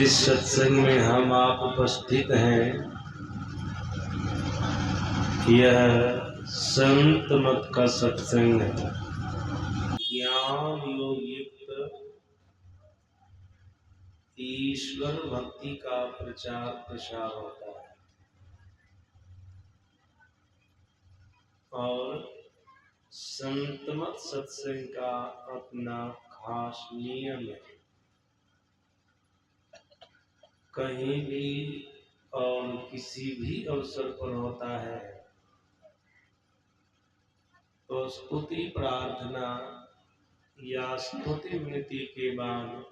जिस सत्संग में हम आप उपस्थित हैं, यह संत मत का सत्संग है। ज्ञान योग युक्त ईश्वर भक्ति का प्रचार प्रसार होता है और संत मत सत्संग का अपना खास नियम है। कहीं भी और किसी भी अवसर पर होता है तो स्तुति प्रार्थना या स्तुति विनती के बाद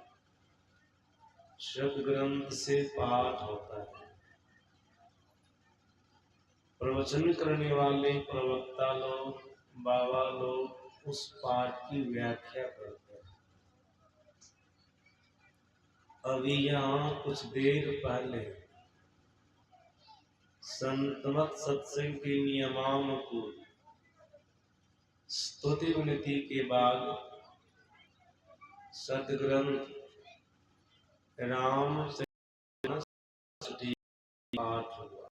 सद्ग्रंथ से पाठ होता है। प्रवचन करने वाले प्रवक्ता लोग, बाबा लोग उस पाठ की व्याख्या करते हैं। अभी यहाँ कुछ देर पहले संतमत सत्संग के नियमानुकूल स्तुति विनती के बाद सद्ग्रंथ रामचरित पाठ हुआ।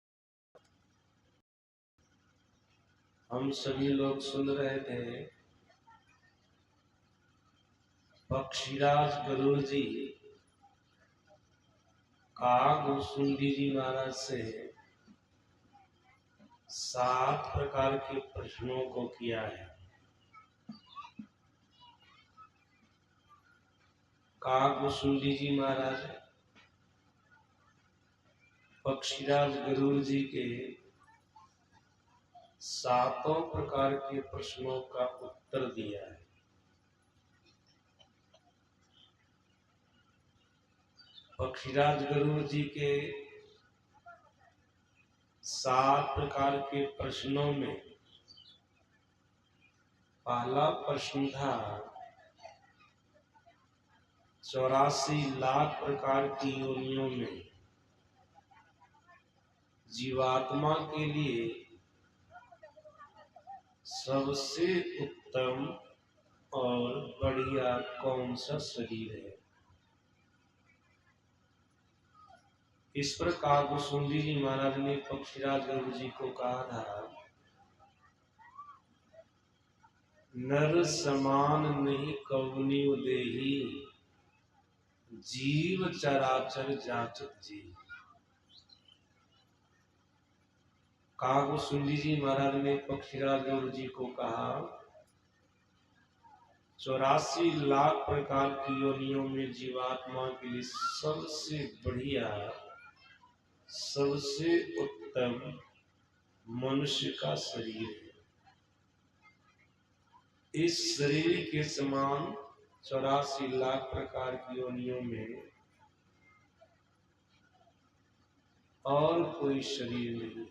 हम सभी लोग सुन रहे थे। पक्षीराज गरुड़ जी कागभूषुंडी जी महाराज से 7 प्रकार के प्रश्नों को किया है। कागभूषुंडी जी महाराज पक्षीराज गरुड़ जी के 7 प्रकार के प्रश्नों का उत्तर दिया है। पक्षीराज गरुड़ जी के 7 प्रकार के प्रश्नों में पहला प्रश्न था 84 लाख प्रकार की योनियों में जीवात्मा के लिए सबसे उत्तम और बढ़िया कौन सा शरीर है। इस पर कागभूषुंडी जी महाराज ने पक्षीराज गरुड़ जी को कहा था, नर समान नहीं कवनियो देही, जीव चराचर जाचत जी। कागभूषुंडी जी महाराज ने पक्षीराज गरुड़ जी को कहा, 84 लाख प्रकार की योनियों में जीवात्मा के लिए सबसे बढ़िया, सबसे उत्तम मनुष्य का शरीर है। इस शरीर के समान 84 लाख प्रकार की योनियों में और कोई शरीर नहीं।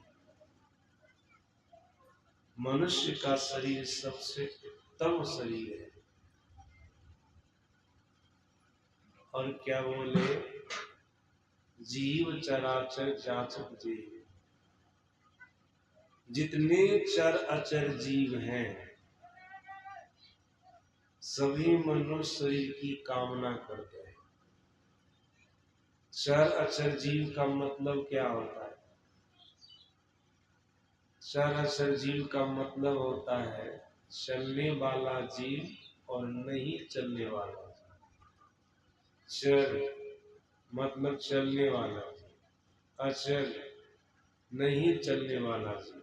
मनुष्य का शरीर सबसे उत्तम शरीर है। और क्या बोले, जीव चराचर जाचक जीव। जितने चर अचर जीव हैं सभी मनुष्य शरीर की कामना करते हैं। चर अचर जीव का मतलब क्या होता है? चर अचर जीव का मतलब होता है चलने वाला जीव और नहीं चलने वाला जीव। चर मतलब चलने वाला जीव, अचर नहीं चलने वाला जीव।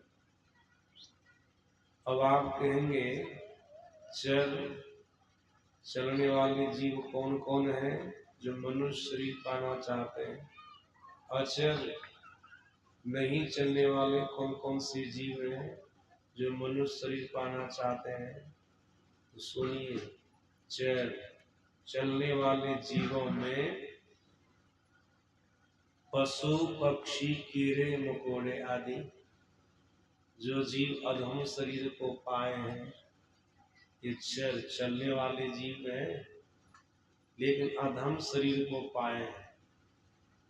अब आप कहेंगे चलने वाले जीव कौन कौन है जो मनुष्य शरीर पाना चाहते हैं? अचर नहीं चलने वाले कौन कौन से जीव हैं जो मनुष्य शरीर पाना चाहते हैं? तो सुनिए, चलने वाले जीवों में पशु पक्षी कीड़े मकोड़े आदि जो जीव अधम शरीर को पाए हैं, ये चलने वाले जीव हैं, लेकिन अधम शरीर को पाए हैं।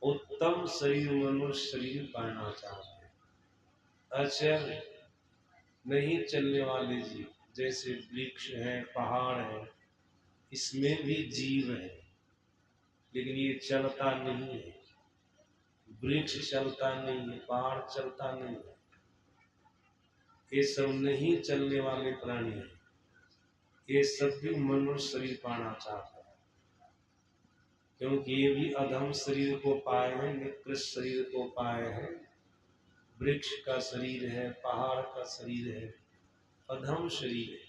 उत्तम शरीर मनुष्य शरीर पाना चाहते हैं। अचर नहीं चलने वाले जीव जैसे वृक्ष हैं, पहाड़ हैं, इसमें भी जीव है लेकिन ये चलता नहीं है, वृक्ष चलता नहीं है, पहाड़ चलता नहीं है, ये सब नहीं चलने वाले प्राणी हैं। ये सब भी मनुष्य शरीर पाना चाहते हैं, क्योंकि ये भी अधम शरीर को पाए हैं, निकृष्ट शरीर को पाए हैं। वृक्ष का शरीर है, पहाड़ का शरीर है, अधम शरीर है।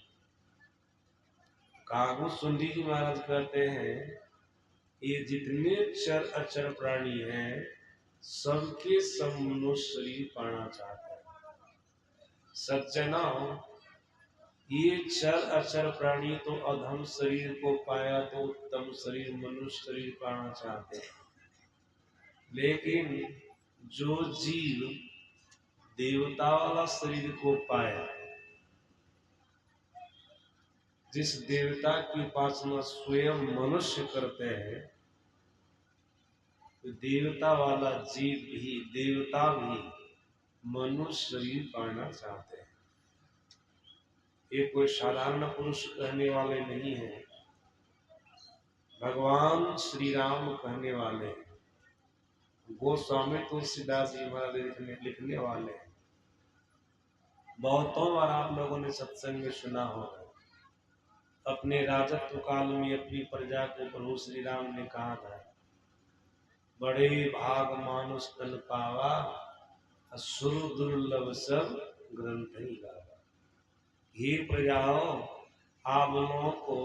कागू सुंडी जी महाराज कहते हैं ये जितने चर अचर प्राणी हैं सबके सब मनुष्य शरीर पाना चाहते हैं। सज्जनों, ये चर अचर प्राणी तो अधम शरीर को पाया तो उत्तम शरीर मनुष्य शरीर पाना चाहते हैं, लेकिन जो जीव देवता वाला शरीर को पाया, जिस देवता की उपासना स्वयं मनुष्य करते हैं, तो देवता वाला जीव भी, देवता भी मनुष्य शरीर पाना चाहते हैं। ये कोई साधारण पुरुष कहने वाले नहीं है, भगवान श्री राम कहने वाले हैं, गोस्वामी तुलसीदास जी महाराज लिखने वाले हैं। बहुतों बार आप लोगों ने सत्संग में सुना होगा, अपने राजत्व काल में अपनी प्रजा को प्रभु श्री राम ने कहा था, बड़े भाग मानुष तन पावा, असुर दुर्लभ सब ग्रंथ ही गावा। हे प्रजाओं, आप लोगों को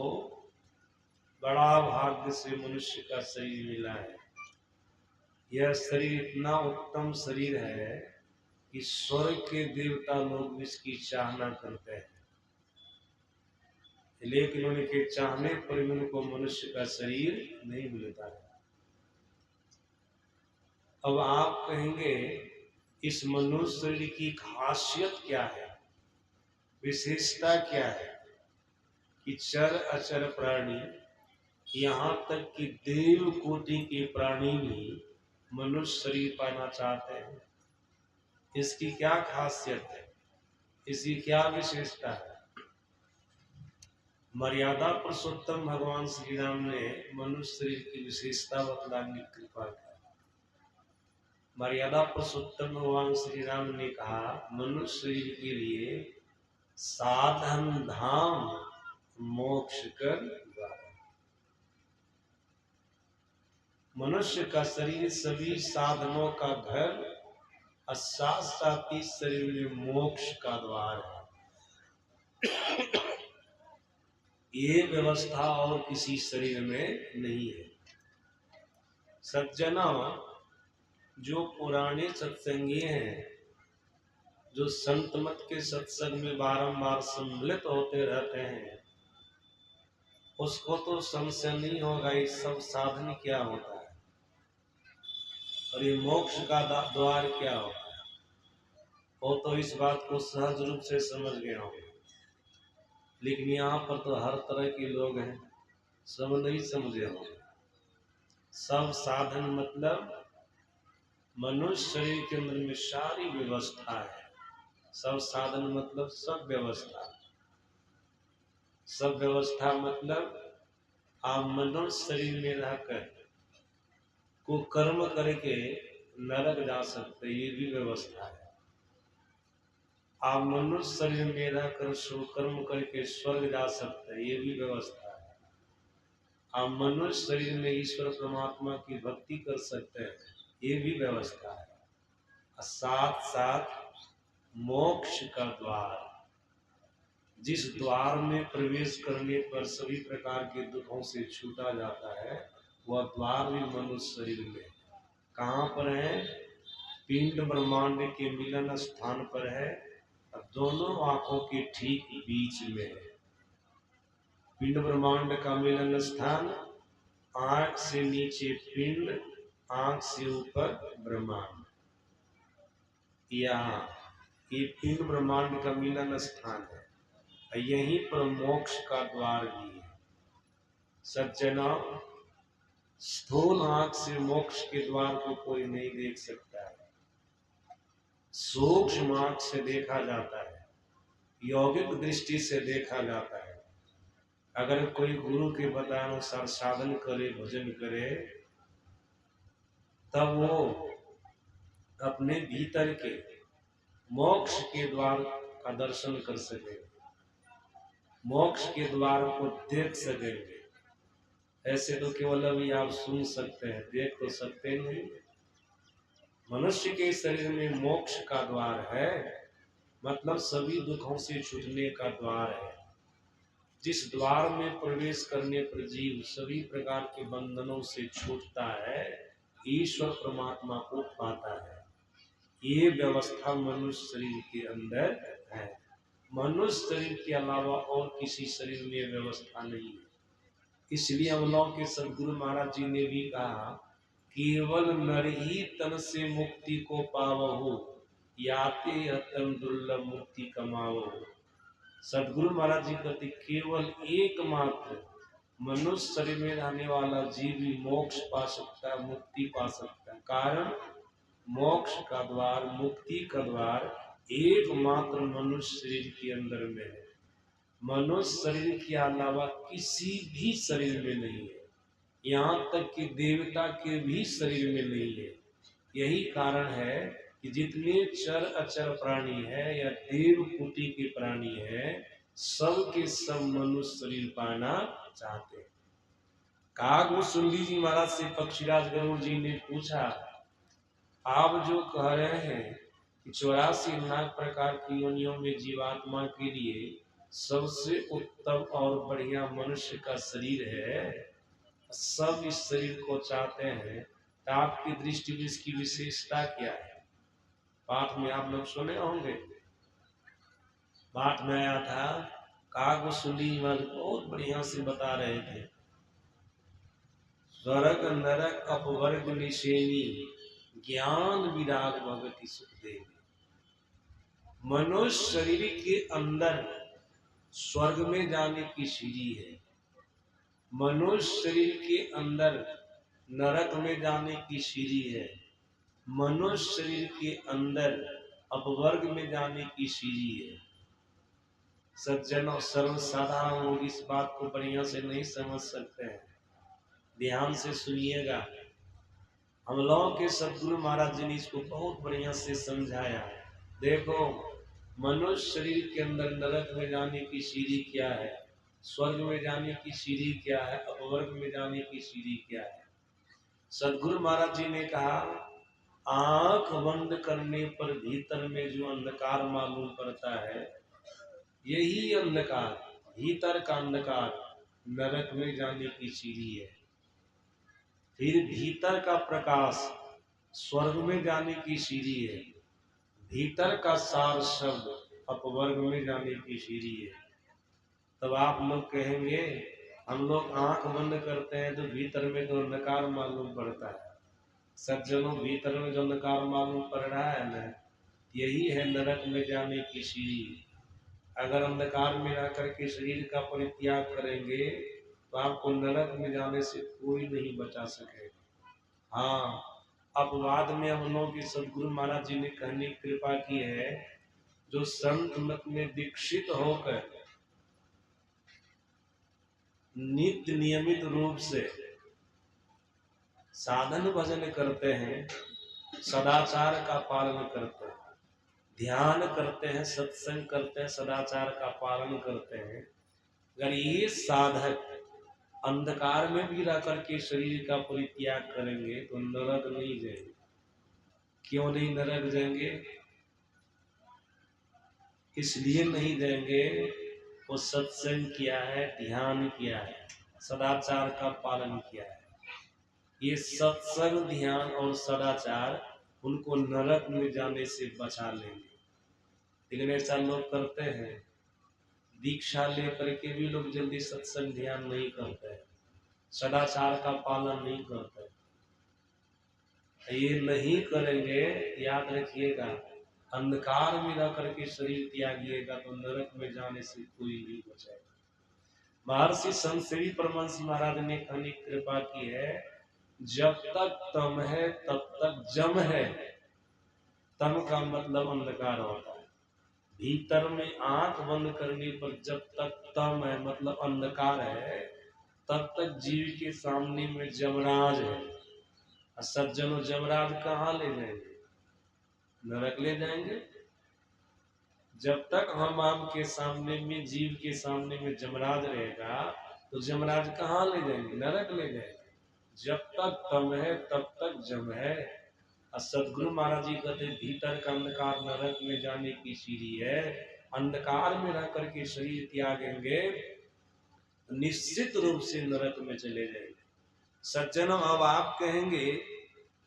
बड़ा भाग्य से मनुष्य का शरीर मिला है। यह शरीर इतना उत्तम शरीर है कि स्वर्ग के देवता लोग इसकी चाहना करते हैं, लेकिन उनके चाहने पर उनको मनुष्य का शरीर नहीं मिलता है। अब आप कहेंगे इस मनुष्य शरीर की खासियत क्या है, विशेषता क्या है कि चर अचर प्राणी, यहाँ तक कि देव कोटि के प्राणी भी मनुष्य शरीर पाना चाहते हैं। इसकी क्या खासियत है, इसकी क्या विशेषता है? मर्यादा पुरुषोत्तम भगवान श्री राम ने मनुष्य शरीर की विशेषता बतलाने की कृपा की। मर्यादा पुरुषोत्तम भगवान श्री राम ने कहा, मनुष्य शरीर के लिए साधन धाम मोक्ष कर द्वार। मनुष्य का शरीर सभी साधनों का घर और साथ साथ ही शरीर में मोक्ष का द्वार है। ये व्यवस्था और किसी शरीर में नहीं है। सज्जनों, जो पुराने सत्संगी हैं, जो संत मत के सत्संग में बारंबार सम्मिलित होते रहते हैं, उसको तो संशय नहीं होगा ये सब साधन क्या होता है और ये मोक्ष का द्वार क्या होता है। वो तो इस बात को सहज रूप से समझ गए होंगे, लेकिन यहाँ पर तो हर तरह के लोग हैं, सब नहीं समझे होंगे। सब साधन मतलब मनुष्य शरीर के अंदर में सारी व्यवस्था है। सब साधन मतलब सब व्यवस्था। सब व्यवस्था मतलब आप मनुष्य शरीर में रहकर को कर्म करके नरक जा सकते, ये भी व्यवस्था है। आप मनुष्य शरीर में रहकर कर्म करके स्वर्ग जा सकते, ये भी व्यवस्था है। आप मनुष्य शरीर में ईश्वर परमात्मा की भक्ति कर सकते हैं, ये भी व्यवस्था है। साथ साथ मोक्ष का द्वार, जिस द्वार में प्रवेश करने पर सभी प्रकार के दुखों से छूटा जाता है, वह द्वार भी मनुष्य शरीर में कहाँ पर है? पिंड ब्रह्मांड के मिलन स्थान पर है, और दोनों आंखों के ठीक बीच में है। पिंड ब्रह्मांड का मिलन स्थान, आंख से नीचे पिंड, आंख से ऊपर ब्रह्मांड। यहाँ ये पिंड ब्रह्मांड का मिलन स्थान है, यहीं पर मोक्ष का द्वार भी है। सज्जनों, स्थूल आंख से मोक्ष के द्वार को कोई नहीं देख सकता है, सूक्ष्म आंख से देखा जाता है, यौगिक दृष्टि से देखा जाता है। अगर कोई गुरु के बताए अनुसार साधन करे, भजन करे, तब वो अपने भीतर के मोक्ष के द्वार का दर्शन कर सके, मोक्ष के द्वार को देख सकेंगे। ऐसे तो केवल अभी आप सुन सकते हैं, देख तो सकते नहीं। मनुष्य के शरीर में मोक्ष का द्वार है, मतलब सभी दुखों से छूटने का द्वार है। जिस द्वार में प्रवेश करने पर जीव सभी प्रकार के बंधनों से छूटता है, ईश्वर परमात्मा को पाता है। ये व्यवस्था मनुष्य शरीर के अंदर है। मनुष्य शरीर के अलावा और किसी शरीर में व्यवस्था नहीं है। इसलिए हम लोग के सदगुरु महाराज जी ने भी कहा, केवल नर ही तन से मुक्ति को पावहु, याते अतम दुर्लभ मुक्ति कमावहु। सदगुरु महाराज जी कहते केवल एकमात्र मनुष्य शरीर में रहने वाला जीव भी मोक्ष पा सकता है, मुक्ति पा सकता है। कारण मोक्ष का द्वार, मुक्ति का द्वार एकमात्र मनुष्य शरीर के अंदर में है। मनुष्य शरीर के अलावा किसी भी शरीर में नहीं है, यहाँ तक कि देवता के भी शरीर में नहीं है। यही कारण है कि जितने चर अचर प्राणी है या देव कोटि के प्राणी है, सब के सब मनुष्य शरीर पाना चाहते हैं। कागभूषुंडी जी महाराज से पक्षीराज गरुड़ जी ने पूछा, आप जो कह रहे हैं कि 84 लाख प्रकार की योनियों में जीवात्मा के लिए सबसे उत्तम और बढ़िया मनुष्य का शरीर है, सब इस शरीर को चाहते हैं, तो आपकी दृष्टि में इसकी विशेषता क्या है? पाठ में आप लोग सुने होंगे, पाठ में आया था, कागभूषुंडी जी महाराज बहुत बढ़िया से बता रहे थे। स्वर्ग नरक अपवर्ग निशेनी, ज्ञान विराग भगति सुख देवी। मनुष्य शरीर के अंदर स्वर्ग में जाने की सीढ़ी है, मनुष्य शरीर के अंदर नरक में जाने की सीढ़ी है, मनुष्य शरीर के अंदर अपवर्ग में जाने की सीढ़ी है। सज्जन और सर्वसाधारण लोग इस बात को बढ़िया से नहीं समझ सकते हैं, ध्यान से सुनिएगा। हम लोगों के सदगुरु महाराज जी ने इसको बहुत बढ़िया से समझाया। देखो, मनुष्य शरीर के अंदर नरक में जाने की सीढ़ी क्या है, स्वर्ग में जाने की सीढ़ी क्या है, अपवर्ग में जाने की सीढ़ी क्या है। सदगुरु महाराज जी ने कहा, आंख बंद करने पर भीतर में जो अंधकार मालूम पड़ता है, यही अंधकार, भीतर का अंधकार नरक में जाने की सीढ़ी है। फिर भीतर का प्रकाश स्वर्ग में जाने की सीढ़ी है, भीतर का सार शब्द अपवर्ग में जाने की सीढ़ी है। तब आप लोग कहेंगे, हम लोग आंख बंद करते हैं तो भीतर में तो अंधकार मालूम पड़ता है। सज्जनों, भीतर में जो अंधकार मालूम पड़ रहा है ना, यही है नरक में जाने की सीढ़ी। अगर अंधकार में रह करके शरीर का परित्याग करेंगे तो आपको नरक में जाने से कोई नहीं बचा सकेगा। हाँ, अपवाद में हम लोगों के सदगुरु महाराज जी ने कहने की कृपा की है, जो संत मत में दीक्षित होकर नित्य नियमित रूप से साधन भजन करते हैं, सदाचार का पालन करते हैं, ध्यान करते हैं, सत्संग करते हैं, सदाचार का पालन करते हैं। अगर ये साधक अंधकार में भी रह करके शरीर का परित्याग करेंगे तो नरक नहीं जाएंगे। क्यों नहीं नरक जाएंगे? इसलिए नहीं जाएंगे, वो सत्संग किया है, ध्यान किया है, सदाचार का पालन किया है। ये सत्संग, ध्यान और सदाचार उनको नरक में जाने से बचा लेंगे। लेकिन ऐसा लोग करते हैं, दीक्षा लेकर के भी लोग जल्दी सत्संग ध्यान नहीं करते, सदाचार का पालन नहीं करते। ये नहीं करेंगे, याद रखिएगा, अंधकार में रह करके शरीर त्यागिएगा तो नरक में जाने से कोई नहीं बचेगा। महर्षि संतसेवी परमहंस महाराज ने कहने की कृपा की है, जब तक तम है तब तक जम है। तम का मतलब अंधकार होता है। भीतर में आंख बंद करने पर जब तक तम है मतलब अंधकार है, तब तक जीव के सामने में जमराज है। और सज्जनों जमराज कहाँ ले जाएंगे? नरक ले जाएंगे। जब तक हम आपके सामने में, जीव के सामने में जमराज रहेगा तो जमराज कहाँ ले जाएंगे? नरक ले जाएंगे। जब तक तम है तब तक जम है। और सदगुरु महाराज जी कहते भीतर का अंधकार नरक में जाने की सीढ़ी है। अंधकार में रह करके शरीर त्यागेंगे निश्चित रूप से नरक में चले जाएंगे। सज्जनों, अब आप कहेंगे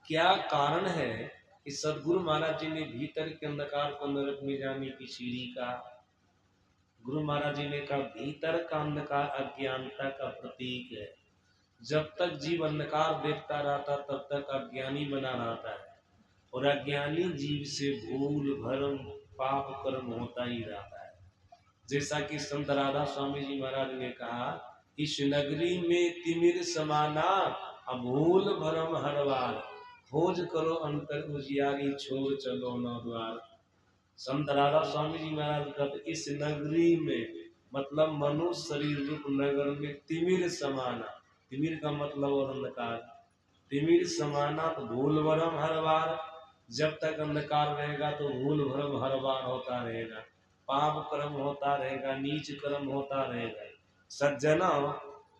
क्या कारण है कि सदगुरु महाराज जी ने भीतर के अंधकार को नरक में जाने की सीढ़ी का? गुरु महाराज जी ने कहा भीतर का अंधकार अज्ञानता का प्रतीक है। जब तक जीव अंधकार देखता रहता तब तक अज्ञानी बना रहता है, और अज्ञानी जीव से भूल भरम पाप कर्म होता ही रहता है। जैसा कि संत राधा स्वामी जी महाराज ने कहा, इस नगरी में तिमिर समाना भूल भरम हर बार, खोज करो अंतर उजियारी छोड़ चलो नौ द्वार। संत राधा स्वामी जी महाराज कहते इस नगरी में, मतलब मनुष्य शरीर रूप नगर में तिमिर समाना, तिमिर का मतलब और अंधकार, तिमिर समाना तो भूल भरम हर बार। जब तक अंधकार रहेगा तो भूल भरम हर बार होता रहेगा, पाप कर्म होता रहेगा, नीच कर्म होता रहेगा। सज्जना,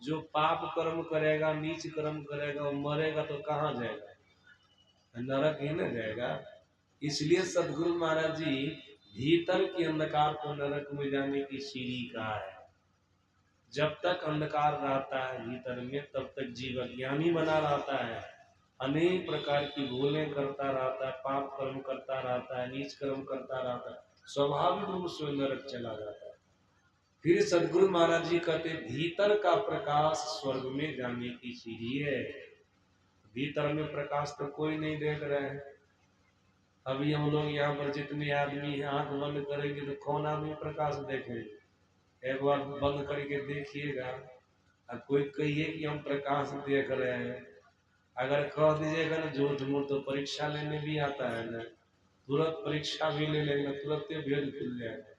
जो पाप कर्म करेगा, नीच कर्म करेगा, वो मरेगा तो कहाँ जाएगा? नरक ही न जाएगा। इसलिए सदगुरु महाराज जी भीतर के अंधकार को नरक में जाने की सीढ़ी कहा है। जब तक अंधकार रहता है भीतर में तब तक जीव अज्ञानी बना रहता है, अनेक प्रकार की भूलें करता रहता है, पाप कर्म करता रहता है, नीच कर्म करता रहता है, स्वाभाविक रूप से नरक चला जाता है। फिर सदगुरु महाराज जी कहते भीतर का प्रकाश स्वर्ग में जाने की सीढ़ी है। भीतर में प्रकाश तो कोई नहीं देख रहे हैं। अभी हम लोग यहाँ पर जितने आदमी हैं, आंख बंद करेंगे तो कौन आदमी प्रकाश देखेंगे? एक बार बंद करके देखिएगा, और कोई कहिए कि हम प्रकाश देख रहे हैं, अगर कह दीजिएगा ना झूठ मूठ तो परीक्षा लेने भी आता है ना, तुरंत परीक्षा भी ले लेंगे, तुरंत भेद खुल जाएगा।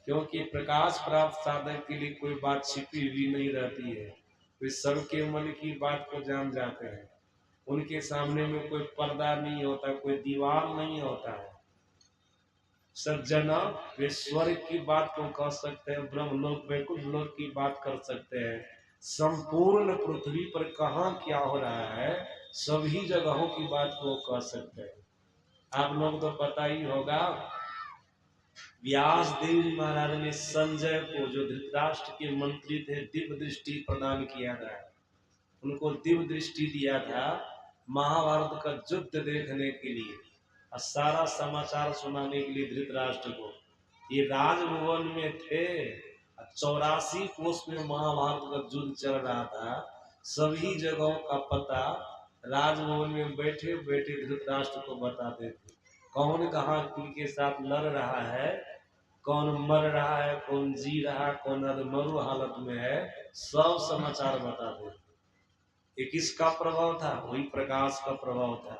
क्योंकि प्रकाश प्राप्त साधक के लिए कोई बात छिपी हुई नहीं रहती है, वे सबके मन की बात को जान जाते हैं। उनके सामने में कोई पर्दा नहीं होता, कोई दीवार नहीं होता है। सज्जना, वे स्वर्ग की बात को कह सकते हैं, ब्रह्मलोक वैकुंठ लोक की बात कर सकते हैं। संपूर्ण पृथ्वी पर कहाँ क्या हो रहा है सभी जगहों की बात को कह सकते हैं। आप लोग तो पता ही होगा, व्यास देव जी महाराज ने संजय को, जो धृतराष्ट्र के मंत्री थे, दिव्य दृष्टि प्रदान किया था। उनको दिव्य दृष्टि दिया था महाभारत का युद्ध देखने के लिए और सारा समाचार सुनाने के लिए धृतराष्ट्र को। ये राजभवन में थे, 84 कोस में महाभारत का युद्ध चल रहा था। सभी जगहों का पता राजभवन में बैठे बैठे धृतराष्ट्र को बताते थे। कौन कहाँ किनके साथ लड़ रहा है, कौन मर रहा है, कौन जी रहा है, कौन अधमरु हालत में है, सब समाचार बताते थे। ये किसका प्रभाव था? वही प्रकाश का प्रभाव था।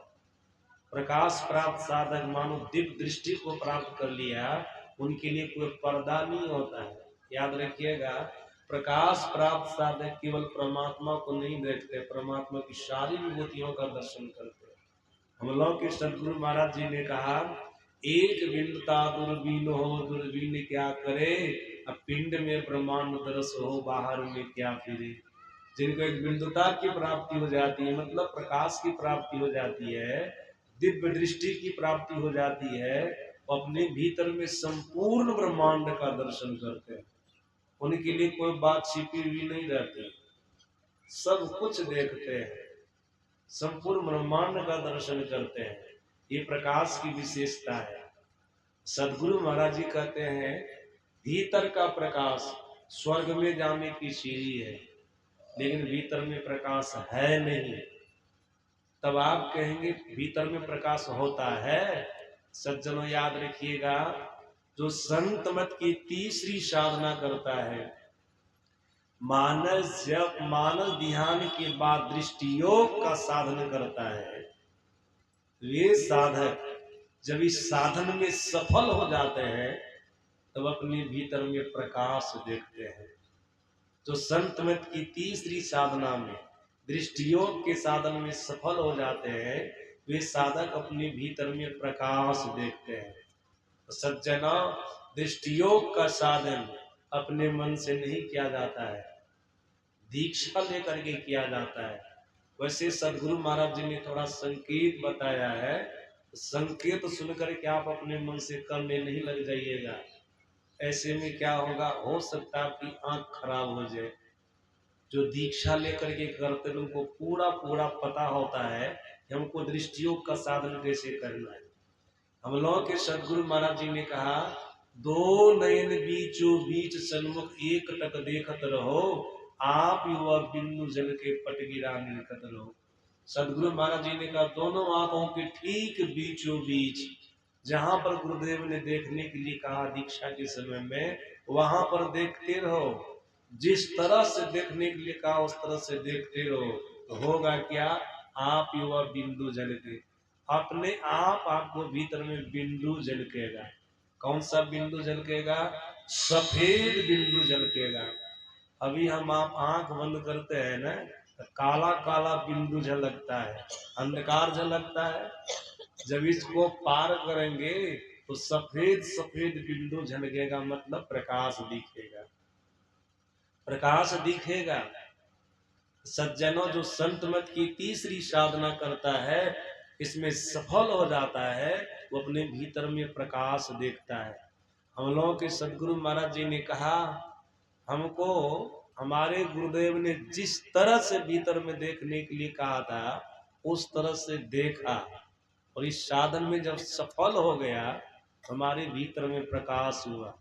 प्रकाश प्राप्त साधक मानो दिव्य दृष्टि को प्राप्त कर लिया, उनके लिए कोई पर्दा नहीं होता है। याद रखिएगा, प्रकाश प्राप्त साधक केवल परमात्मा को नहीं देखते, परमात्मा की सारी विभूतियों का दर्शन करते। हम लोग के सदगुरु महाराज जी ने कहा, एक बिंदता दूरबीन हो, दूरबीन क्या करे, अब पिंड में ब्रह्मांड दर्श हो, बाहर में क्या फिरे। जिनको एक बिंदुता की प्राप्ति हो जाती है, मतलब प्रकाश की प्राप्ति हो जाती है, दिव्य दृष्टि की प्राप्ति हो जाती है, अपने भीतर में संपूर्ण ब्रह्मांड का दर्शन करते हैं। उनके लिए कोई बात छिपी हुई नहीं रहती, सब कुछ देखते हैं, संपूर्ण ब्रह्मांड का दर्शन करते हैं। ये प्रकाश की विशेषता है। सदगुरु महाराज जी कहते हैं भीतर का प्रकाश स्वर्ग में जाने की सीढ़ी है, लेकिन भीतर में प्रकाश है नहीं। तब आप कहेंगे भीतर में प्रकाश होता है। सज्जनों, याद रखिएगा, जो संत मत की तीसरी साधना करता है, मानस जब मानस ध्यान के बाद दृष्टि योग का साधन करता है, वे साधक जब इस साधन में सफल हो जाते हैं तब अपने भीतर में प्रकाश देखते हैं। तो संत मत की तीसरी साधना में दृष्टियोग के साधन में सफल हो जाते हैं, वे साधक अपने भीतर में प्रकाश देखते हैं। तो सज्जना, दृष्टियोग का साधन अपने मन से नहीं किया जाता है, दीक्षा लेकर के किया जाता है। वैसे सदगुरु महाराज जी ने थोड़ा संकेत बताया है, संकेत सुनकर के आप अपने मन से करने नहीं लग जाइएगा। ऐसे में क्या होगा, हो सकता है आपकी आंख खराब हो जाए। जो दीक्षा लेकर के करते लोगों को पूरा पूरा पता होता है कि हमको दृष्टियोग का साधन कैसे करना है। हम लोगों के सदगुरु महाराज जी ने कहा, दो नयन बीचों बीच सन्मुख एक टक देखत रहो, आप युवा बिंदु जल के पट गिरा निरखत रहो। सदगुरु महाराज जी ने कहा, दोनों आंखों के ठीक बीचों बीच, जहां पर गुरुदेव ने देखने के लिए कहा दीक्षा के समय में, वहां पर देखते रहो। जिस तरह से देखने के लिए कहा उस तरह से देखते रहो, तो होगा क्या, आप युवा बिंदु जल के, अपने आप आपको भीतर में बिंदु झलकेगा। कौन सा बिंदु झलकेगा? सफेद बिंदु झलकेगा। अभी हम आप आंख बंद करते हैं ना, तो काला काला बिंदु झलकता है, अंधकार झलकता है। जब इसको पार करेंगे तो सफेद सफेद बिंदु झलकेगा, मतलब प्रकाश दिखेगा, प्रकाश दिखेगा। सज्जनों, जो संत मत की तीसरी साधना करता है, इसमें सफल हो जाता है, वो अपने भीतर में प्रकाश देखता है। हम लोगों के सदगुरु महाराज जी ने कहा, हमको हमारे गुरुदेव ने जिस तरह से भीतर में देखने के लिए कहा था उस तरह से देखा, और इस साधन में जब सफल हो गया, हमारे भीतर में प्रकाश हुआ।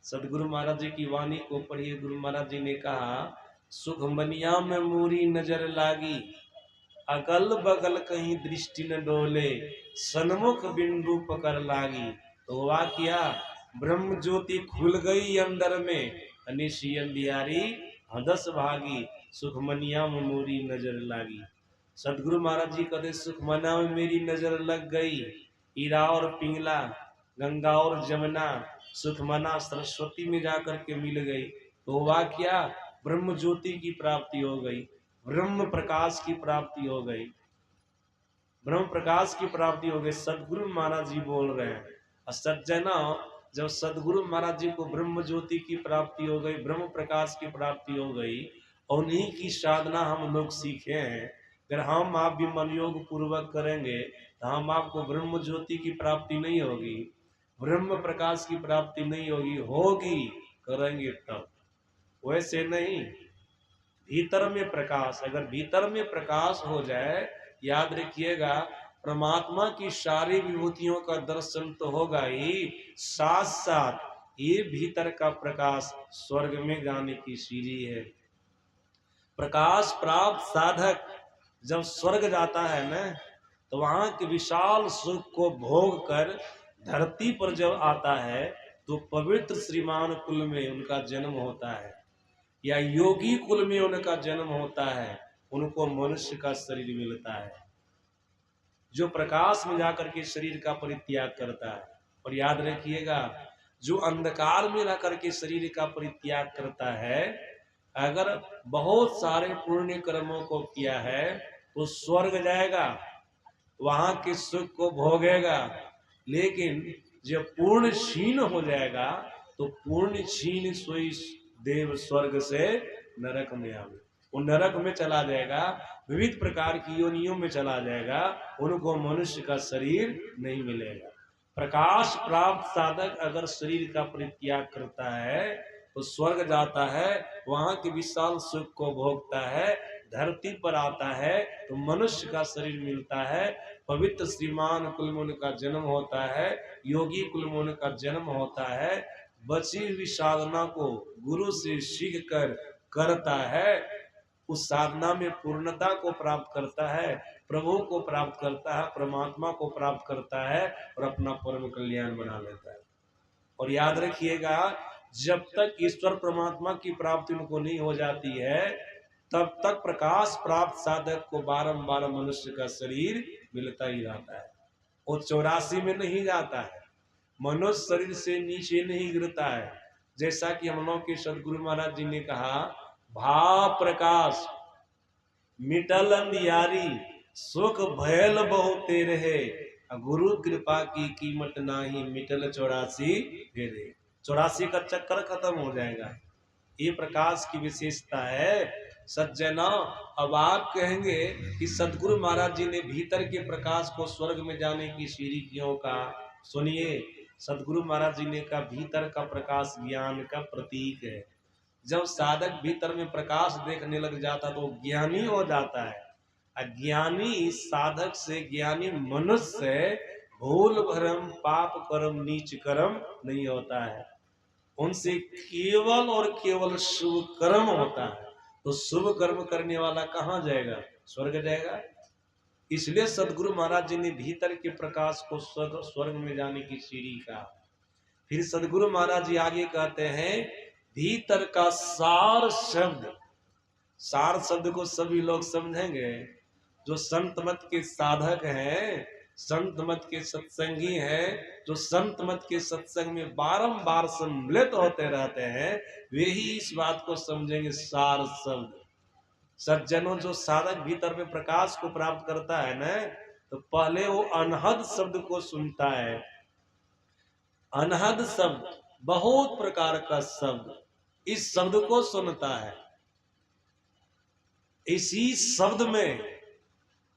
सदगुरु महाराज जी की वाणी को पढ़िए। गुरु महाराज जी ने कहा, सुखमनिया में मूरी नजर लागी, अगल बगल कहीं दृष्टि न डोले, सन्मुख बिंदु पकड़ लागी। तो हुआ क्या, ब्रह्म ज्योति खुल गई अंदर में, अनिशी अंधियारी हदस भागी, सुखमनिया में मूरी नजर लागी। सदगुरु महाराज जी कहते, सुखमना में मेरी नजर लग गई, हीरा और पिंगला, गंगा और जमुना, सुखमना सरस्वती में जाकर के मिल गई। तो हुआ क्या, ब्रह्म ज्योति की प्राप्ति हो गई, ब्रह्म प्रकाश की प्राप्ति हो गई, ब्रह्म प्रकाश की प्राप्ति हो गई। सदगुरु महाराज जी बोल रहे हैं। और सज्जना, जब सदगुरु महाराज जी को ब्रह्म ज्योति की प्राप्ति हो गई, ब्रह्म प्रकाश की प्राप्ति हो गई, और उन्हीं की साधना हम लोग सीखे हैं। अगर हम आप भी मन योग पूर्वक करेंगे तो हम आपको ब्रह्म ज्योति की प्राप्ति नहीं होगी, ब्रह्म प्रकाश की प्राप्ति नहीं होगी, होगी करेंगे तब, वैसे नहीं। भीतर में प्रकाश, अगर भीतर में प्रकाश हो जाए, याद रखिएगा, परमात्मा की सारी विभूतियों का दर्शन तो होगा ही, साथ साथ ये भीतर का प्रकाश स्वर्ग में जाने की सीढ़ी है। प्रकाश प्राप्त साधक जब स्वर्ग जाता है ना, तो वहां के विशाल सुख को भोग कर धरती पर जब आता है, तो पवित्र श्रीमान कुल में उनका जन्म होता है, या योगी कुल में उनका जन्म होता है, उनको मनुष्य का शरीर मिलता है, जो प्रकाश में जाकर के शरीर का परित्याग करता है। और याद रखिएगा, जो अंधकार में रहकर के शरीर का परित्याग करता है, अगर बहुत सारे पुण्य कर्मों को किया है तो स्वर्ग जाएगा, वहां के सुख को भोगेगा। लेकिन जब पूर्ण क्षीण हो जाएगा, तो पूर्ण क्षीण सोई देव स्वर्ग से नरक में आवे, वो नरक में चला जाएगा, विविध प्रकार की योनियों में चला जाएगा, उनको मनुष्य का शरीर नहीं मिलेगा। प्रकाश प्राप्त साधक अगर शरीर का परित्याग करता है तो स्वर्ग जाता है, वहां के विशाल सुख को भोगता है, धरती पर आता है तो मनुष्य का शरीर मिलता है, पवित्र श्रीमान कुल में उनका जन्म होता है, योगी कुल में उनका जन्म होता है, बची हुई साधना को गुरु से सीख कर करता है, उस साधना में पूर्णता को प्राप्त करता है, प्रभु को प्राप्त करता है, परमात्मा को प्राप्त करता है, और अपना परम कल्याण बना लेता है। और याद रखिएगा, जब तक ईश्वर परमात्मा की प्राप्ति उनको नहीं हो जाती है, तब तक प्रकाश प्राप्त साधक को बारंबार मनुष्य का शरीर मिलता ही रहता है। वो 84 में नहीं जाता है, मनुष्य शरीर से नीचे नहीं गिरता है। जैसा कि हम लोग के सदगुरु महाराज जी ने कहा, भाव प्रकाश मिटल अंधियारी सुख भयल बहुते रहे, गुरु कृपा की कीमत नाही, मिटल 84 फेरे। 84 का चक्कर खत्म हो जाएगा। ये प्रकाश की विशेषता है सज्जना। अब आप कहेंगे कि सदगुरु महाराज जी ने भीतर के प्रकाश को स्वर्ग में जाने की सीढ़ी क्यों कहा? सुनिए, सदगुरु महाराज जी ने कहा भीतर का प्रकाश ज्ञान का प्रतीक है। जब साधक भीतर में प्रकाश देखने लग जाता तो ज्ञानी हो जाता है। अज्ञानी साधक से, ज्ञानी मनुष्य से भूल भरम पाप कर्म नीच कर्म नहीं होता है, उनसे केवल और केवल शुभ कर्म होता है। तो शुभ कर्म करने वाला कहाँ जाएगा? स्वर्ग जाएगा। इसलिए सदगुरु महाराज जी ने भीतर के प्रकाश को स्वर्ग में जाने की सीढ़ी कहा। फिर सदगुरु महाराज जी आगे कहते हैं भीतर का सार शब्द। सार शब्द को सभी लोग समझेंगे। जो संत मत के साधक हैं, संत मत के सत्संगी हैं, जो संत मत के सत्संग में बारंबार सम्मिलित होते रहते हैं, वे ही इस बात को समझेंगे सार शब्द। सज्जनों, जो साधक भीतर में प्रकाश को प्राप्त करता है ना, तो पहले वो अनहद शब्द को सुनता है। अनहद शब्द, बहुत प्रकार का शब्द, इस शब्द को सुनता है। इसी शब्द में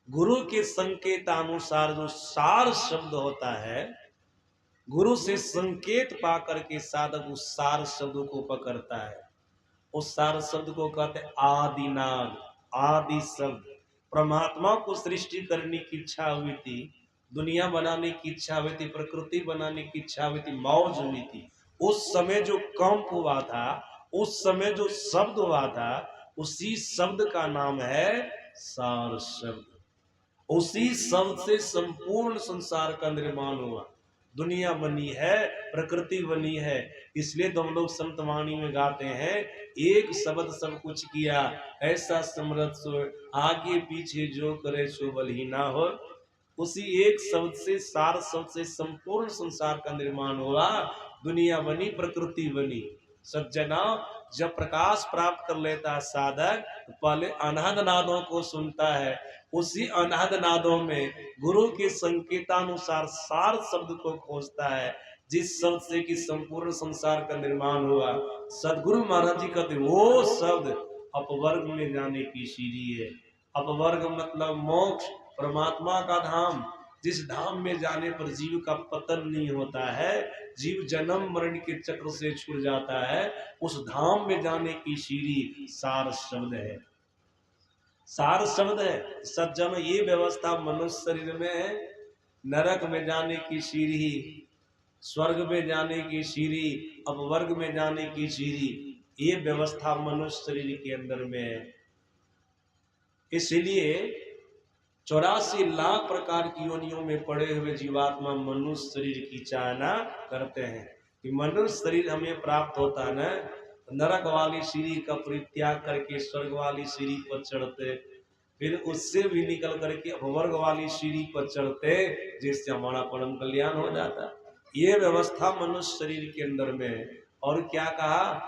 गुरु के संकेतानुसार जो सार शब्द होता है, गुरु से संकेत पाकर के साधक उस सार शब्द को पकड़ता है। उस सार शब्द को कहते हैं आदिनाद। आदि शब्द, परमात्मा को सृष्टि करने की इच्छा हुई थी, दुनिया बनाने की इच्छा हुई थी, प्रकृति बनाने की इच्छा हुई थी, मौज हुई थी। उस समय जो कंप हुआ था, उस समय जो शब्द हुआ था, उसी शब्द का नाम है सार शब्द। उसी शब्द से संपूर्ण संसार का निर्माण हुआ, दुनिया बनी है, प्रकृति बनी है। इसलिए तो हम लोग संतवाणी में गाते हैं एक शब्द सब कुछ किया, ऐसा समर्थ सो आगे पीछे जो करे सो बल ही ना हो। उसी एक शब्द से, सार शब्द से संपूर्ण संसार का निर्माण हुआ, दुनिया बनी, प्रकृति बनी। सज्जना, जब प्रकाश प्राप्त कर लेता है साधक, तो पहले अनहद नादों को सुनता है। उसी अनहद नादों में गुरु के संकेतानुसार सार शब्द को खोजता है, जिस शब्द से कि संपूर्ण संसार का निर्माण हुआ। सदगुरु महाराज जी कहते वो शब्द अपवर्ग में जाने की सीढ़ी है। अपवर्ग मतलब मोक्ष, परमात्मा का धाम, जिस धाम में जाने पर जीव का पतन नहीं होता है, जीव जन्म मरण के चक्र से छूट जाता है, उस धाम में जाने की सीढ़ी सार शब्द है। सार शब्द है। सज्जन, ये व्यवस्था मनुष्य शरीर में है। नरक में जाने की सीढ़ी, स्वर्ग में जाने की सीढ़ी, अपवर्ग में जाने की सीढ़ी, ये व्यवस्था मनुष्य शरीर के अंदर में है। इसलिए 84 लाख प्रकार की योनियों में पड़े हुए जीवात्मा मनुष्य शरीर की चाहना करते हैं कि मनुष्य शरीर हमें प्राप्त होता है ना, नरक वाली सीढ़ी का परित्याग करके स्वर्ग वाली सीढ़ी पर चढ़ते, फिर उससे भी निकल करके अपवर्ग वाली सीढ़ी पर चढ़ते, जिससे हमारा परम कल्याण हो जाता। ये व्यवस्था मनुष्य शरीर के अंदर में है। और क्या कहा?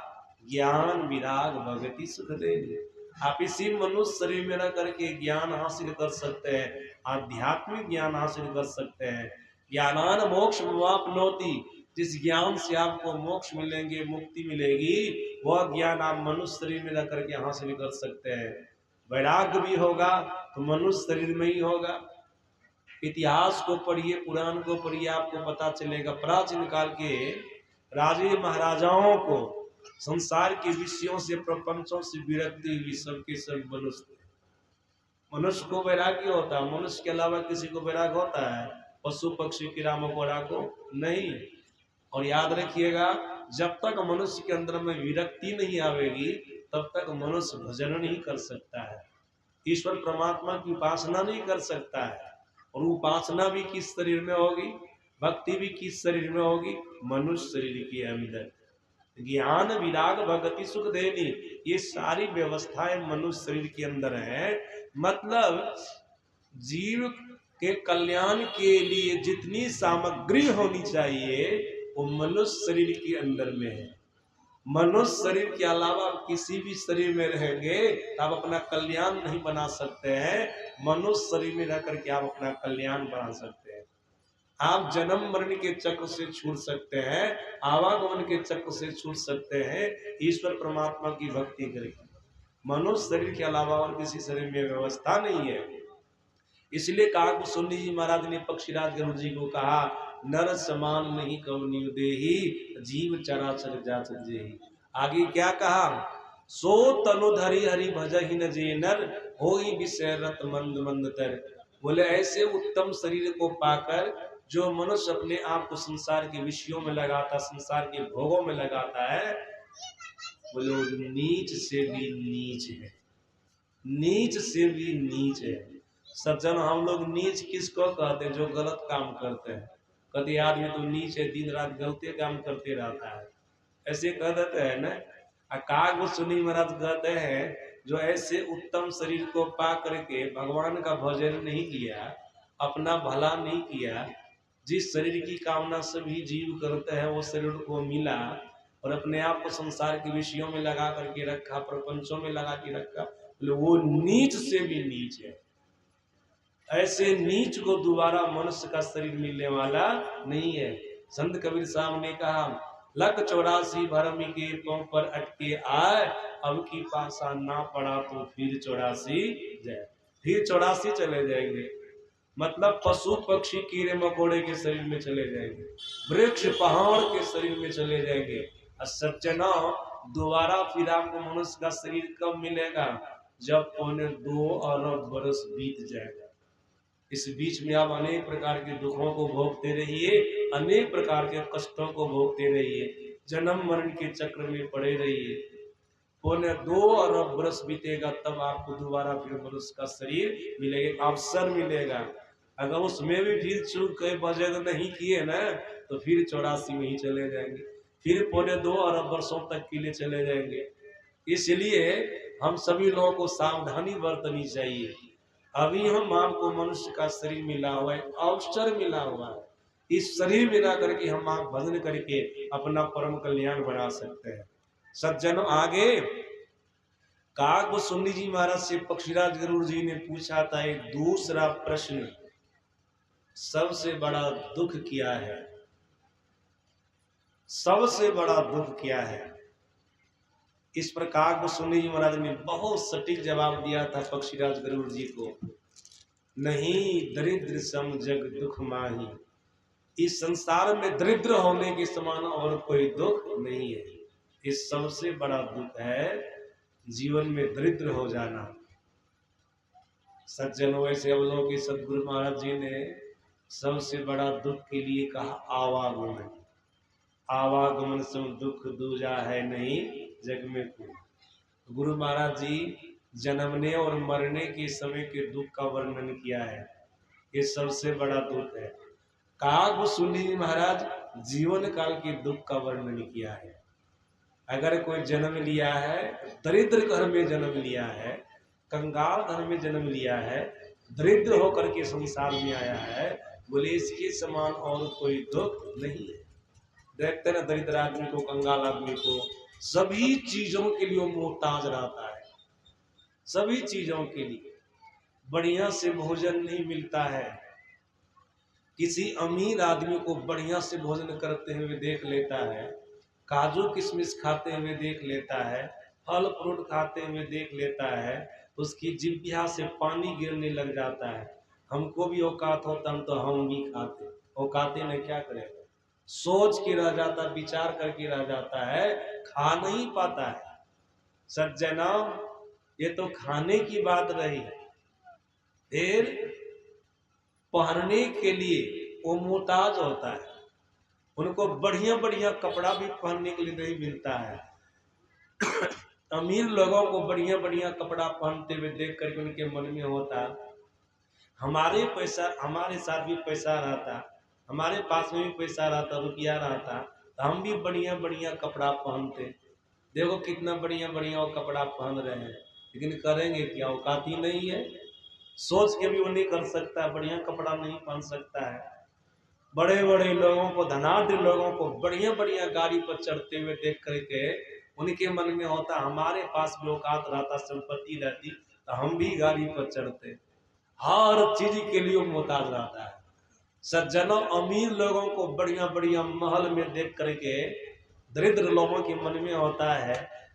ज्ञान विराग भगति सुख देंगे। आप इसी मनुष्य शरीर में रह करके ज्ञान हासिल कर सकते हैं, आध्यात्मिक ज्ञान हासिल कर सकते हैं। ज्ञानान मोक्ष वापनोति, जिस ज्ञान से आपको मोक्ष मिलेंगे, मुक्ति मिलेगी, वह ज्ञान आप मनुष्य शरीर में रह करके हासिल कर सकते हैं। वैराग्य भी होगा तो मनुष्य शरीर में ही होगा। इतिहास को पढ़िए, पुराण को पढ़िए, आपको पता चलेगा प्राचीन काल के राजे महाराजाओं को संसार के विषयों से, प्रपंचों से विरक्ति हुई, सबके सब मनुष्य। मनुष्य को वैराग्य होता है, मनुष्य के अलावा किसी को वैराग्य होता है? पशु पक्षी कीड़ा मकोड़ा को नहीं। और याद रखिएगा, जब तक मनुष्य के अंदर में विरक्ति नहीं आवेगी, तब तक मनुष्य भजन नहीं कर सकता है, ईश्वर परमात्मा की उपासना नहीं कर सकता है। और उपासना भी किस शरीर में होगी? भक्ति भी किस शरीर में होगी? मनुष्य शरीर के अंदर। ज्ञान विराग भगति सुख देनी, ये सारी व्यवस्थाएं मनुष्य शरीर के अंदर है। मतलब जीव के कल्याण के लिए जितनी सामग्री होनी चाहिए वो मनुष्य शरीर के अंदर में है। मनुष्य शरीर के अलावा आप किसी भी शरीर में रहेंगे तो आप अपना कल्याण नहीं बना सकते हैं। मनुष्य शरीर में रह करके आप अपना कल्याण बना सकते हैं। आप जन्म मरण के चक्र से छूट सकते हैं, आवागमन के चक्र से छूट सकते हैं, ईश्वर परमात्मा की भक्ति करके। मनुष्य शरीर के अलावा और किसी शरीर में व्यवस्था नहीं है। इसलिए कहा कि सुन्नी जी महाराज ने पक्षीराज गरुड़ जी को कहा, नर समान नहीं कवनी देही, जीव चराचर जात जेहि। आगे क्या कहा, सो तनुधरि हरि भजहि न जे नर, होई विषय रत मंद मंद तर। बोले ऐसे उत्तम शरीर को पाकर जो मनुष्य अपने आप को संसार के विषयों में लगाता, संसार के भोगों में लगाता है, बोले वो नीच से भी नीच है, नीच से भी नीच है। सज्जन, हम लोग नीच किसको कहते हैं? जो गलत काम करते हैं। कहते आदमी तो नीच है, दिन रात गलती काम करते रहता है, ऐसे कह देते हैं ना। काग सुनी महाराज कहते हैं, जो ऐसे उत्तम शरीर को पा करके भगवान का भजन नहीं किया, अपना भला नहीं किया, जिस शरीर की कामना सभी जीव करते हैं वो शरीर को मिला और अपने आप को संसार के विषयों में लगा करके रखा, प्रपंचों में लगा के रखा, वो नीच से भी नीच है। ऐसे नीच को दोबारा मनुष्य का शरीर मिलने वाला नहीं है। संत कबीर साहब ने कहा, लक 84 भरम के पांव पर अटके आए, अब की पासा ना पड़ा तो फिर 84 जाए, फिर 84 चले जाएंगे। मतलब पशु पक्षी कीड़े मकोड़े के शरीर में चले जाएंगे, वृक्ष पहाड़ के शरीर में चले जाएंगे। और सज्जना, दोबारा फिर आपको मनुष्य का शरीर कब मिलेगा? जब 2 अरब बरस बीत जाएगा। इस बीच में आप अनेक प्रकार के दुखों को भोगते रहिए, अनेक प्रकार के कष्टों को भोगते रहिए, जन्म मरण के चक्र में पड़े रहिए। 2 अरब बरस बीतेगा तब आपको दोबारा फिर मनुष्य का शरीर मिलेगा, अवसर मिलेगा। अगर उसमें भी फिर चूक गए, वजह नहीं किए ना, तो फिर 84 में ही चले जाएंगे, फिर 2 अरब वर्षों तक के लिए चले जाएंगे। इसलिए हम सभी लोगों को सावधानी बरतनी चाहिए। अभी हम आपको मनुष्य का शरीर मिला हुआ है, अवसर मिला हुआ है, इस शरीर मिला करके हम आप भजन करके अपना परम कल्याण बना सकते हैं। सज्जन, आगे काग सुन्नी जी महाराज से पक्षीराज गरुड़ जी ने पूछा था एक दूसरा प्रश्न, सबसे बड़ा दुख क्या है? सबसे बड़ा दुख क्या है? इस प्रकार सुन्नी जी महाराज ने बहुत सटीक जवाब दिया था पक्षीराज गरुड़ जी को, नहीं दरिद्र सम जग दुख माही। इस संसार में दरिद्र होने के समान और कोई दुख नहीं है। इस सबसे बड़ा दुख है जीवन में दरिद्र हो जाना। सज्जनों, वैसे हम लोगों के सदगुरु महाराज जी ने सबसे बड़ा दुख के लिए कहा आवागमन। आवागमन सम दुख दूजा है नहीं जग में कोई। गुरु महाराज जी जन्मने और मरने के समय के दुख का वर्णन किया है, ये सबसे बड़ा दुख है। काग सुनी महाराज जीवन काल के दुख का वर्णन किया है। अगर कोई जन्म लिया है, दरिद्र घर में जन्म लिया है, कंगाल घर में जन्म लिया है, दरिद्र होकर के संसार में आया है, बोले इसके समान और कोई दुख नहीं है। देखते ना दरिद्र आदमी को, कंगाल आदमी को, सभी चीजों के लिए मोहताज रहता है, सभी चीजों के लिए। बढ़िया से भोजन नहीं मिलता है, किसी अमीर आदमी को बढ़िया से भोजन करते हुए देख लेता है, काजू किशमिश खाते हुए देख लेता है, फल फ्रूट खाते हुए देख लेता है, उसकी जिह्वा से पानी गिरने लग जाता है। हमको भी औकात होता हम तो हम भी खाते, औकाते में क्या करेगा, सोच के रह जाता, विचार करके रह जाता है, खा नहीं पाता है। सज्जना, ये तो खाने की बात रही, फिर पहनने के लिए वो मोहताज होता है, उनको बढ़िया बढ़िया कपड़ा भी पहनने के लिए नहीं मिलता है। अमीर लोगों को बढ़िया बढ़िया कपड़ा पहनते हुए देख करके उनके मन में होता, हमारे साथ भी पैसा रहता, हमारे पास में भी पैसा रहता, रुपया रहता, तो हम भी बढ़िया बढ़िया कपड़ा पहनते। देखो कितना बढ़िया बढ़िया वो कपड़ा पहन रहे हैं, लेकिन करेंगे क्या, औकात ही नहीं है। सोच के भी वो नहीं कर सकता, बढ़िया कपड़ा नहीं पहन सकता है। बड़े बड़े लोगों को, धनाढ्य लोगों को बढ़िया बढ़िया गाड़ी पर चढ़ते हुए देख करके उनके मन में होता हमारे पास भी औकात रहता, संपत्ति रहती तो हम भी गाड़ी पर चढ़ते। हर चीज के लिए वो मोहताज रहता है। सज्जनों, अमीर लोगों को बढ़िया बढ़िया महल में देख करके दरिद्र लोगों के मन में होता है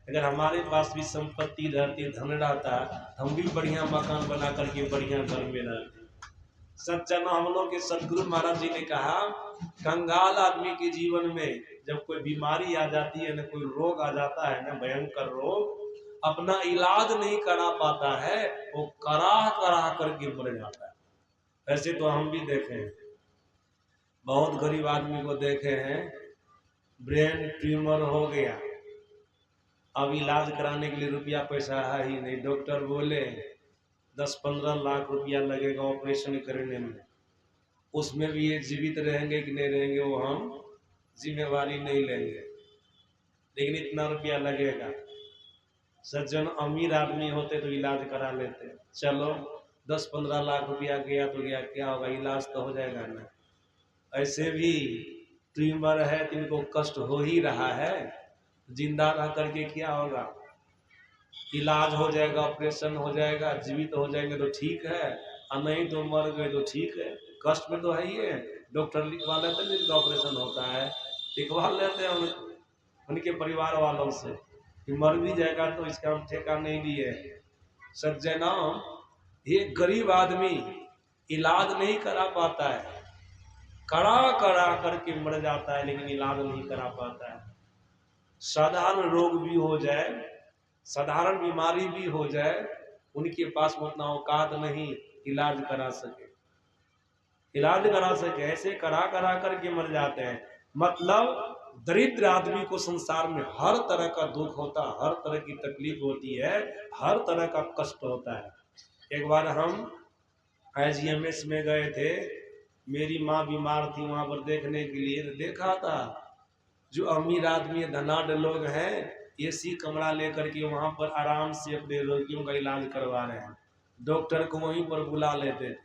अगर हमारे पास भी संपत्ति रहती, धन रहता, हम भी बढ़िया मकान बना करके बढ़िया घर में रहते। सज्जनों, हम लोग के सदगुरु महाराज जी ने कहा कंगाल आदमी के जीवन में जब कोई बीमारी आ जाती है, ना कोई रोग आ जाता है, ना भयंकर रोग, अपना इलाज नहीं करा पाता है, वो करा करा करके मर जाता है। ऐसे तो हम भी देखे हैं, बहुत गरीब आदमी को देखे हैं, ब्रेन ट्यूमर हो गया, अब इलाज कराने के लिए रुपया पैसा है ही नहीं, डॉक्टर बोले 10-15 लाख रुपया लगेगा ऑपरेशन करने में, उसमें भी ये जीवित रहेंगे कि नहीं रहेंगे वो हम जिम्मेवारी नहीं लेंगे, लेकिन इतना रुपया लगेगा। सज्जन, अमीर आदमी होते तो इलाज करा लेते, चलो 10-15 लाख रुपया गया तो गया, क्या होगा, इलाज तो हो जाएगा ना। ऐसे भी ट्यूमर है तो इनको कष्ट हो ही रहा है, जिंदा रह करके क्या होगा, इलाज हो जाएगा, ऑपरेशन हो जाएगा, जीवित हो जाएंगे तो ठीक है, और नहीं तो मर गए तो ठीक है। कष्ट में तो है ही है, डॉक्टर लिखवा लेते हैं, जिनका ऑपरेशन होता है लिखवा लेते हैं उनके परिवार वालों से कि मर भी जाएगा तो इसका हम ठेका नहीं लिए। सज्जनों, ये गरीब आदमी इलाज नहीं करा पाता है, कड़ा कड़ा करके मर जाता है, लेकिन इलाज नहीं करा पाता है। साधारण रोग भी हो जाए, साधारण बीमारी भी हो जाए, उनके पास उतना औकात नहीं इलाज करा सके, इलाज करा सके, ऐसे करा करा करके मर जाते हैं। मतलब दरिद्र आदमी को संसार में हर तरह का दुख होता, हर तरह की तकलीफ होती है, हर तरह का कष्ट होता है। एक बार हम IGMS में गए थे, मेरी माँ बीमार थी, वहां पर देखने के लिए देखा था जो अमीर आदमी धनाढ्य लोग हैं AC कमरा लेकर के वहां पर आराम से अपने रोगियों का इलाज करवा रहे हैं, डॉक्टर को वहीं पर बुला लेते थे,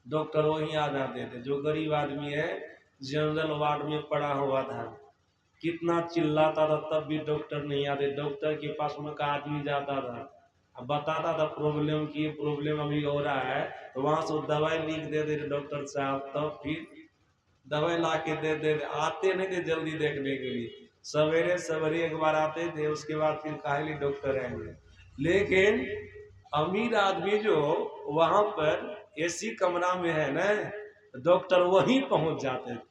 डॉक्टर वहीं आ जाते थे। जो गरीब आदमी है जनरल वार्ड में पड़ा हुआ था, कितना चिल्लाता था तब भी डॉक्टर नहीं आते, डॉक्टर के पास उनका आदमी जाता था, अब बताता था प्रॉब्लम की, प्रॉब्लम अभी हो रहा है, तो वहां से दवाई लिख देते थे डॉक्टर साहब, तब फिर दवाई ला के दे दे, आते नहीं थे जल्दी देखने के लिए, सवेरे सवेरे एक बार आते थे, उसके बाद फिर काहे डॉक्टर आएंगे। लेकिन अमीर आदमी जो वहां पर AC कमरा में है ना, डॉक्टर वहीं पहुंच जाते थे,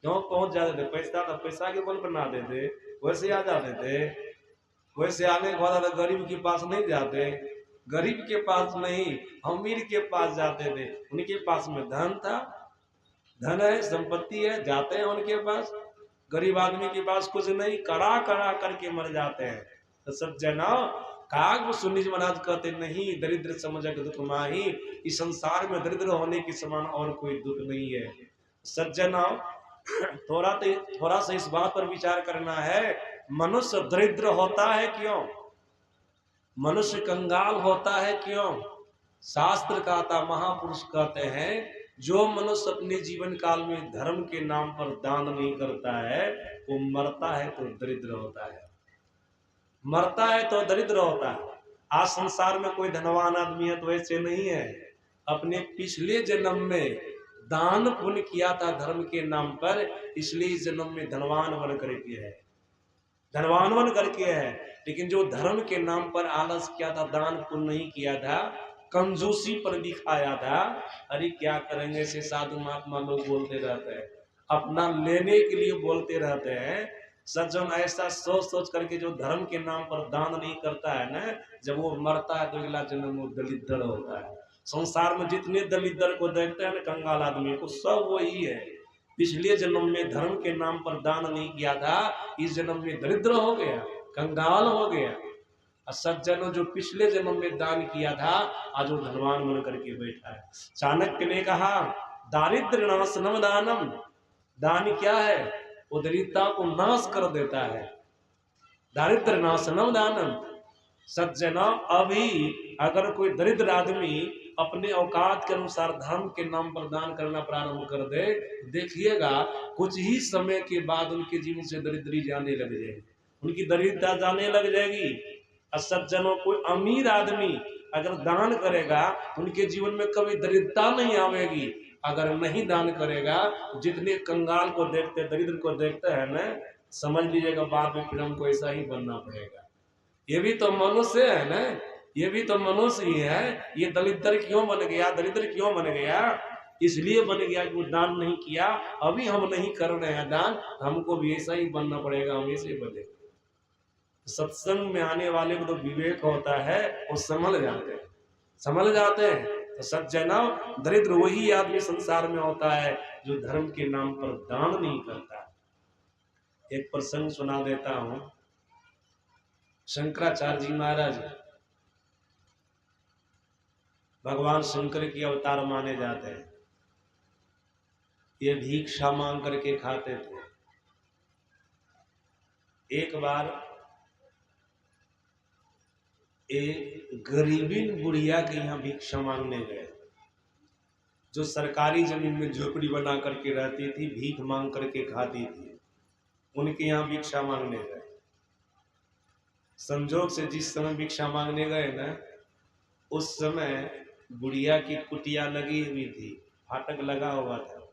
क्यों पहुंच जाते थे, पैसा तो पैसा के बल पर ना देते, वैसे आ जाते थे। वैसे आने के बाद गरीब के पास नहीं जाते, गरीब के पास नहीं अमीर के पास जाते थे, उनके पास में धन था, धन है, संपत्ति है, जाते हैं उनके पास। गरीब आदमी के पास कुछ नहीं, कड़ा कड़ा करके मर जाते हैं। तो सज्जना, काग सुनिज महाराज कहते नहीं, दरिद्र समझक दुख माही, इस संसार में दरिद्र होने के समान और कोई दुख नहीं है। सज्जना, थोड़ा सा इस बात पर विचार करना है, मनुष्य दरिद्र होता है क्यों, मनुष्य कंगाल होता है क्यों। शास्त्र कहता, महापुरुष कहते हैं, जो मनुष्य अपने जीवन काल में धर्म के नाम पर दान नहीं करता है, वो मरता है तो दरिद्र होता है, मरता है तो दरिद्र होता है। आज संसार में कोई धनवान आदमी है तो ऐसे नहीं है, अपने पिछले जन्म में दान पुण्य किया था धर्म के नाम पर, इसलिए इस जन्म में धनवान बन करके है, धनवान बन करके है। लेकिन जो धर्म के नाम पर आलस किया था, दान पुण्य नहीं किया था, कंजूसी पर दिखाया था, अरे क्या करेंगे, ऐसे साधु महात्मा लोग बोलते रहते हैं, अपना लेने के लिए बोलते रहते हैं। सज्जन, ऐसा सोच सोच करके जो धर्म के नाम पर दान नहीं करता है ना, जब वो मरता है तो अगला जन्म वो दलिद्र होता है। संसार में जितने दलिद्र को देखते हैं ना, कंगाल आदमी को, सब वही है, पिछले जन्म में धर्म के नाम पर दान नहीं किया था, इस जन्म में दरिद्र हो गया, कंगाल हो गया। सज्जनों, जो पिछले जन्म में दान किया था, आज वो धनवान बन करके बैठा है। चाणक्य ने कहा, दारिद्र नाशनम दानम, दान क्या है, वो दरिद्रता को नाश कर देता है, दारिद्र नाशनम दानम। सज्जनों, अभी अगर कोई दरिद्र आदमी अपने औकात के अनुसार धर्म के नाम पर दान करना प्रारंभ कर दे, देखिएगा कुछ ही समय के बाद उनके जीवन से दरिद्री जाने लग जाएगी, उनकी दरिद्रता जाने लग जाएगी। सज्जनों, कोई अमीर आदमी अगर दान करेगा उनके जीवन में कभी दरिद्रता नहीं आवेगी। अगर नहीं दान करेगा, जितने कंगाल को देखते, दरिद्र को देखते हैं ना, समझ लीजिएगा बाद में फिर हमको ऐसा ही बनना पड़ेगा। ये भी तो मनुष्य है ना, ये भी तो मनुष्य ही है। ये दरिद्र क्यों बन गया, दरिद्र क्यों बन गया? इसलिए बन गया कि वो दान नहीं किया। अभी हम नहीं कर रहे हैं दान, हमको भी ऐसा ही बनना पड़ेगा, हम ऐसे बने। सत्संग में आने वाले को तो विवेक होता है, वो संभल जाते हैं, संभल जाते हैं। तो सज्जनों, दरिद्र वही आदमी संसार में होता है जो धर्म के नाम पर दान नहीं करता। एक प्रसंग सुना देता हूं। शंकराचार्य जी महाराज भगवान शंकर के अवतार माने जाते हैं। ये भिक्षा मांग करके खाते थे। एक बार एक गरीबीन बुढ़िया के यहाँ भिक्षा मांगने गए, जो सरकारी जमीन में झोपड़ी बना करके रहती थी, भीख मांग करके खाती थी, उनके यहाँ भिक्षा मांगने गए। संजोग से जिस समय भिक्षा मांगने गए ना, उस समय बुढ़िया की कुटिया लगी हुई थी, फाटक लगा हुआ था।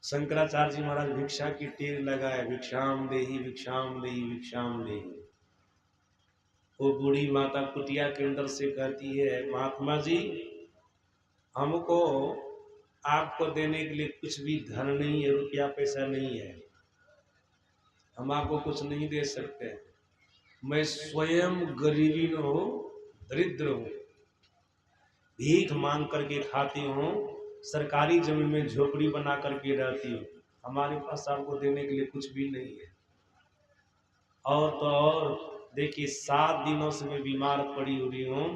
शंकराचार्य जी महाराज भिक्षा की टेर लगाए, भिक्षाम देही भिक्षाम देही भिक्षाम देही। वो बूढ़ी माता कुटिया के अंदर से कहती है, महात्मा जी, हमको आपको देने के लिए कुछ भी धन नहीं है, रुपया पैसा नहीं है, हम आपको कुछ नहीं दे सकते। मैं स्वयं गरीबी में हूँ, दरिद्र हूँ, भीख मांग करके खाती हूँ, सरकारी जमीन में झोपड़ी बना करके रहती हूँ, हमारे पास आपको देने के लिए कुछ भी नहीं है। और तो और देखिए, 7 दिनों से मैं बीमार पड़ी हुई हूँ,